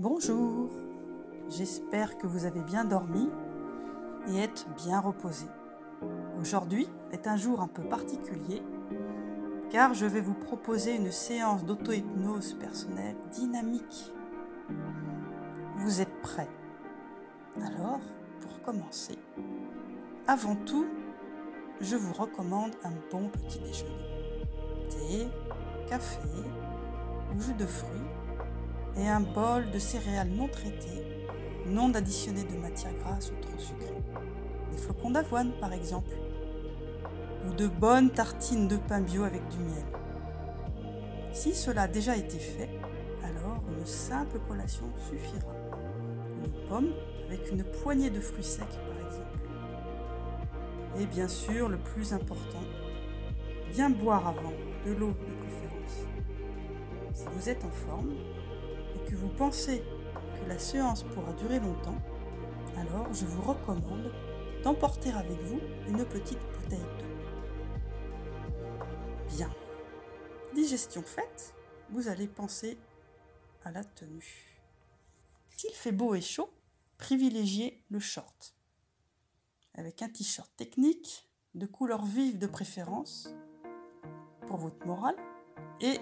Bonjour, j'espère que vous avez bien dormi et êtes bien reposé. Aujourd'hui est un jour un peu particulier car je vais vous proposer une séance d'auto-hypnose personnelle dynamique. Vous êtes prêts? Alors, pour commencer, avant tout, je vous recommande un bon petit déjeuner. Thé, café ou jus de fruits et un bol de céréales non traitées, non additionnées de matières grasses ou trop sucrées. Des flocons d'avoine par exemple, ou de bonnes tartines de pain bio avec du miel. Si cela a déjà été fait, alors une simple collation suffira. Une pomme avec une poignée de fruits secs par exemple. Et bien sûr, le plus important, bien boire avant, de l'eau de préférence. Si vous êtes en forme et que vous pensez que la séance pourra durer longtemps, alors je vous recommande d'emporter avec vous une petite bouteille d'eau. Bien. Digestion faite, vous allez penser à la tenue. S'il fait beau et chaud, privilégiez le short. Avec un t-shirt technique, de couleur vive de préférence, pour votre morale et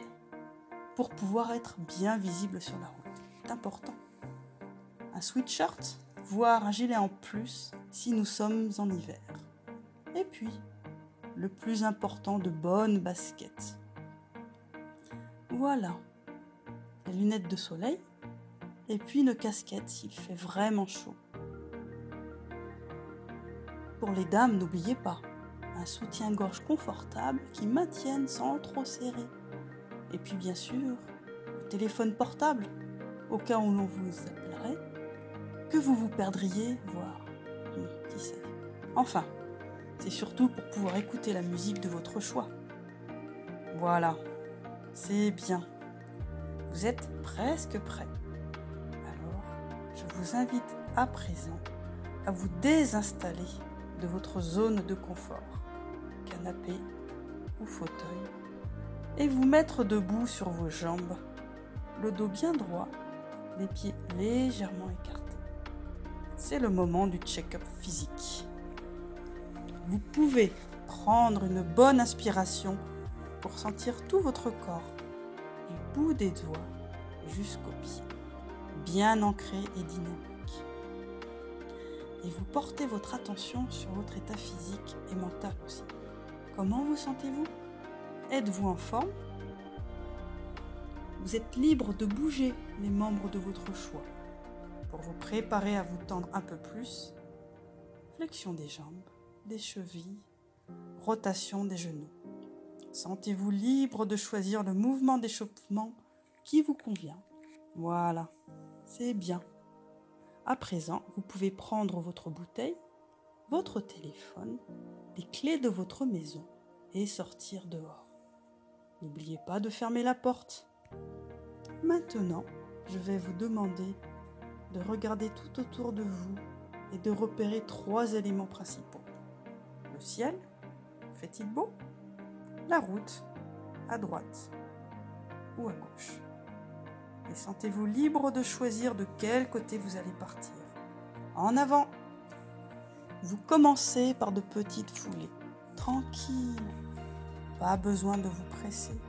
pour pouvoir être bien visible sur la route. C'est important. Un sweatshirt, voire un gilet en plus si nous sommes en hiver. Et puis, le plus important, de bonnes baskets. Voilà. Les lunettes de soleil et puis une casquette s'il fait vraiment chaud. Pour les dames, n'oubliez pas, un soutien-gorge confortable qui maintienne sans trop serrer. Et puis bien sûr, le téléphone portable, au cas où l'on vous appellerait, que vous vous perdriez, voire qui sait. Enfin, c'est surtout pour pouvoir écouter la musique de votre choix. Voilà, c'est bien. Vous êtes presque prêts. Alors, je vous invite à présent à vous désinstaller de votre zone de confort, canapé ou fauteuil, et vous mettre debout sur vos jambes, le dos bien droit, les pieds légèrement écartés. C'est le moment du check-up physique. Vous pouvez prendre une bonne inspiration pour sentir tout votre corps, du bout des doigts jusqu'aux pieds, bien ancré et dynamique. Et vous portez votre attention sur votre état physique et mental aussi. Comment vous sentez-vous? Êtes-vous en forme? Vous êtes libre de bouger les membres de votre choix. Pour vous préparer à vous tendre un peu plus, flexion des jambes, des chevilles, rotation des genoux. Sentez-vous libre de choisir le mouvement d'échauffement qui vous convient. Voilà, c'est bien. À présent, vous pouvez prendre votre bouteille, votre téléphone, les clés de votre maison et sortir dehors. N'oubliez pas de fermer la porte. Maintenant, je vais vous demander de regarder tout autour de vous et de repérer 3 éléments principaux. Le ciel, fait-il beau? La route, à droite ou à gauche. Et sentez-vous libre de choisir de quel côté vous allez partir. En avant! Vous commencez par de petites foulées, tranquilles. Pas besoin de vous presser.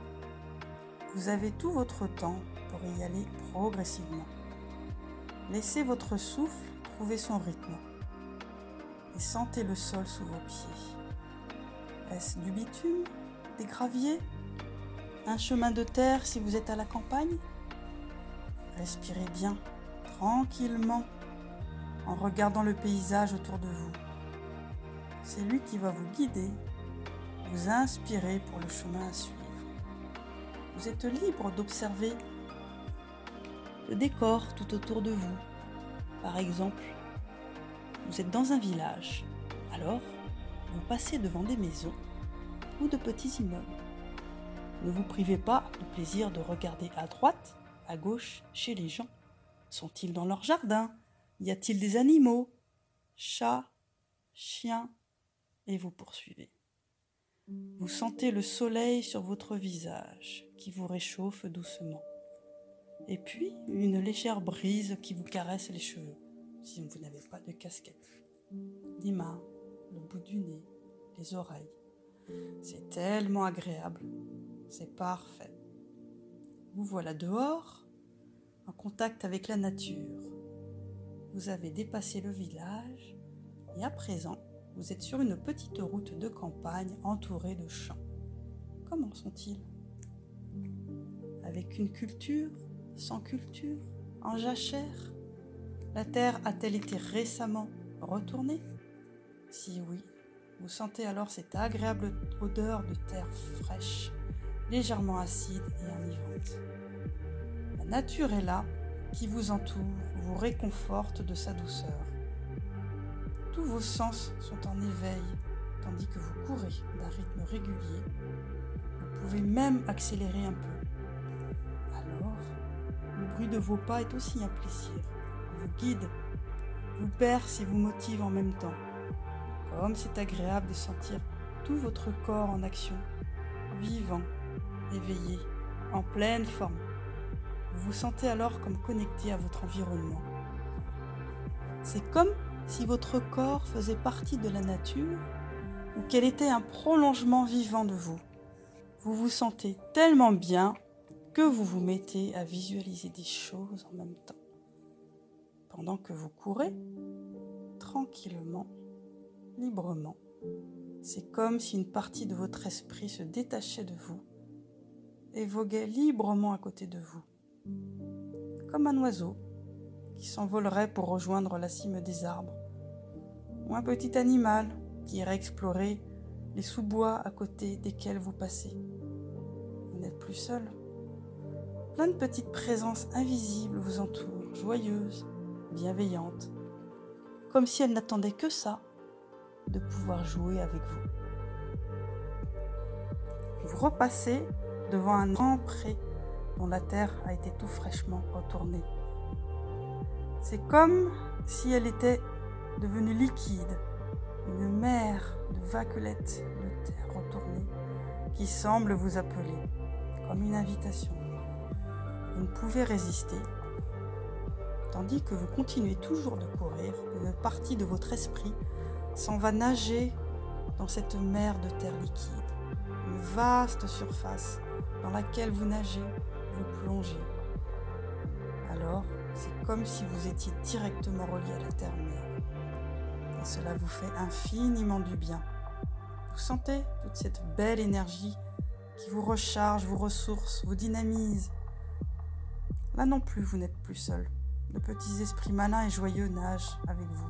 Vous avez tout votre temps pour y aller progressivement. Laissez votre souffle trouver son rythme et sentez le sol sous vos pieds. Est-ce du bitume, des graviers, un chemin de terre si vous êtes à la campagne? Respirez bien, tranquillement, en regardant le paysage autour de vous. C'est lui qui va vous guider, vous inspirer pour le chemin à suivre. Vous êtes libre d'observer le décor tout autour de vous. Par exemple, vous êtes dans un village, alors vous passez devant des maisons ou de petits immeubles. Ne vous privez pas du plaisir de regarder à droite, à gauche, chez les gens. Sont-ils dans leur jardin? Y a-t-il des animaux? Chats, chiens? Et vous poursuivez. Vous sentez le soleil sur votre visage qui vous réchauffe doucement. Et puis, une légère brise qui vous caresse les cheveux, si vous n'avez pas de casquette. Les mains, le bout du nez, les oreilles. C'est tellement agréable. C'est parfait. Vous voilà dehors, en contact avec la nature. Vous avez dépassé le village et à présent, vous êtes sur une petite route de campagne entourée de champs. Comment sont-ils? Avec une culture, sans culture, en jachère? La terre a-t-elle été récemment retournée? Si oui, vous sentez alors cette agréable odeur de terre fraîche, légèrement acide et enivante. La nature est là, qui vous entoure, vous réconforte de sa douceur. Tous vos sens sont en éveil, tandis que vous courez d'un rythme régulier. Vous pouvez même accélérer un peu. Alors, le bruit de vos pas est aussi un plaisir. Vous guide, vous berce et vous motive en même temps. Comme c'est agréable de sentir tout votre corps en action, vivant, éveillé, en pleine forme. Vous vous sentez alors comme connecté à votre environnement. C'est comme si votre corps faisait partie de la nature ou qu'elle était un prolongement vivant de vous. Vous vous sentez tellement bien que vous vous mettez à visualiser des choses en même temps. Pendant que vous courez, tranquillement, librement, c'est comme si une partie de votre esprit se détachait de vous et voguait librement à côté de vous. Comme un oiseau qui s'envolerait pour rejoindre la cime des arbres, ou un petit animal qui irait explorer les sous-bois à côté desquels vous passez. Vous n'êtes plus seul. Plein de petites présences invisibles vous entourent, joyeuses, bienveillantes, comme si elles n'attendaient que ça, de pouvoir jouer avec vous. Vous repassez devant un grand pré dont la terre a été tout fraîchement retournée. C'est comme si elle était devenue liquide, une mer de vaguelettes de terre retournée qui semble vous appeler comme une invitation. Vous ne pouvez résister, tandis que vous continuez toujours de courir, une partie de votre esprit s'en va nager dans cette mer de terre liquide, une vaste surface dans laquelle vous nagez, vous plongez. Alors, c'est comme si vous étiez directement relié à la terre-mère. Et cela vous fait infiniment du bien. Vous sentez toute cette belle énergie qui vous recharge, vous ressource, vous dynamise. Là non plus, vous n'êtes plus seul. De petits esprits malins et joyeux nagent avec vous.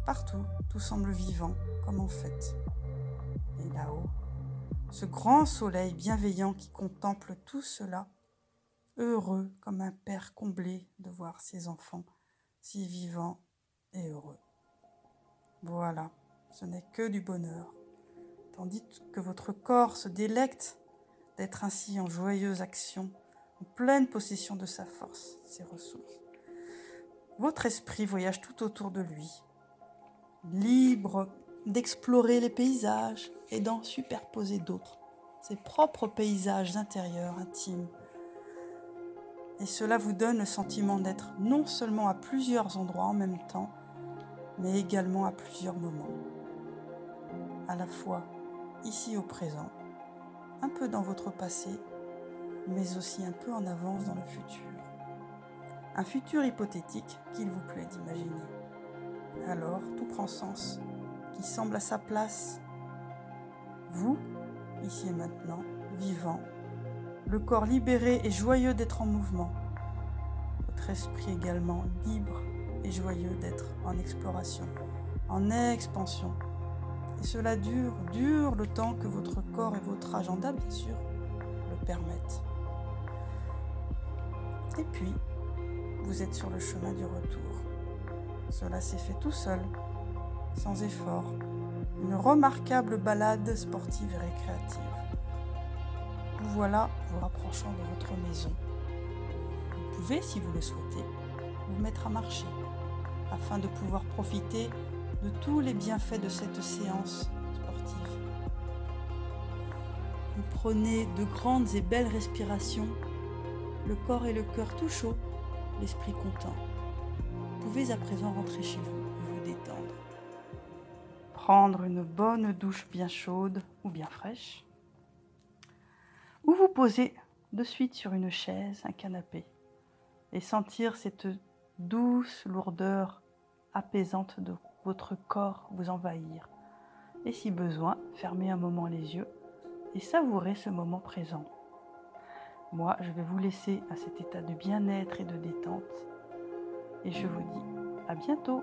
Partout, tout semble vivant, comme en fête. Et là-haut, ce grand soleil bienveillant qui contemple tout cela, heureux comme un père comblé de voir ses enfants si vivants et heureux. Voilà, ce n'est que du bonheur, tandis que votre corps se délecte d'être ainsi en joyeuse action, en pleine possession de sa force, ses ressources. Votre esprit voyage tout autour de lui, libre d'explorer les paysages et d'en superposer d'autres, ses propres paysages intérieurs, intimes. Et cela vous donne le sentiment d'être non seulement à plusieurs endroits en même temps, mais également à plusieurs moments. À la fois ici au présent, un peu dans votre passé, mais aussi un peu en avance dans le futur. Un futur hypothétique qu'il vous plaît d'imaginer. Alors tout prend sens, qui semble à sa place. Vous, ici et maintenant, vivant, le corps libéré et joyeux d'être en mouvement. Votre esprit également libre et joyeux d'être en exploration, en expansion. Et cela dure le temps que votre corps et votre agenda, bien sûr, le permettent. Et puis, vous êtes sur le chemin du retour. Cela s'est fait tout seul, sans effort. Une remarquable balade sportive et récréative. Vous voilà vous rapprochant de votre maison. Vous pouvez, si vous le souhaitez, vous mettre à marcher afin de pouvoir profiter de tous les bienfaits de cette séance sportive. Vous prenez de grandes et belles respirations le corps et le cœur tout chaud, l'esprit content. Vous pouvez à présent rentrer chez vous et vous détendre. Prendre une bonne douche bien chaude ou bien fraîche. Ou vous poser de suite sur une chaise, un canapé, et sentir cette douce lourdeur apaisante de votre corps vous envahir. Et si besoin, fermez un moment les yeux et savourez ce moment présent. Moi, je vais vous laisser à cet état de bien-être et de détente. Et je vous dis à bientôt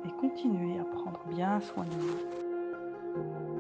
et continuez à prendre bien soin de vous.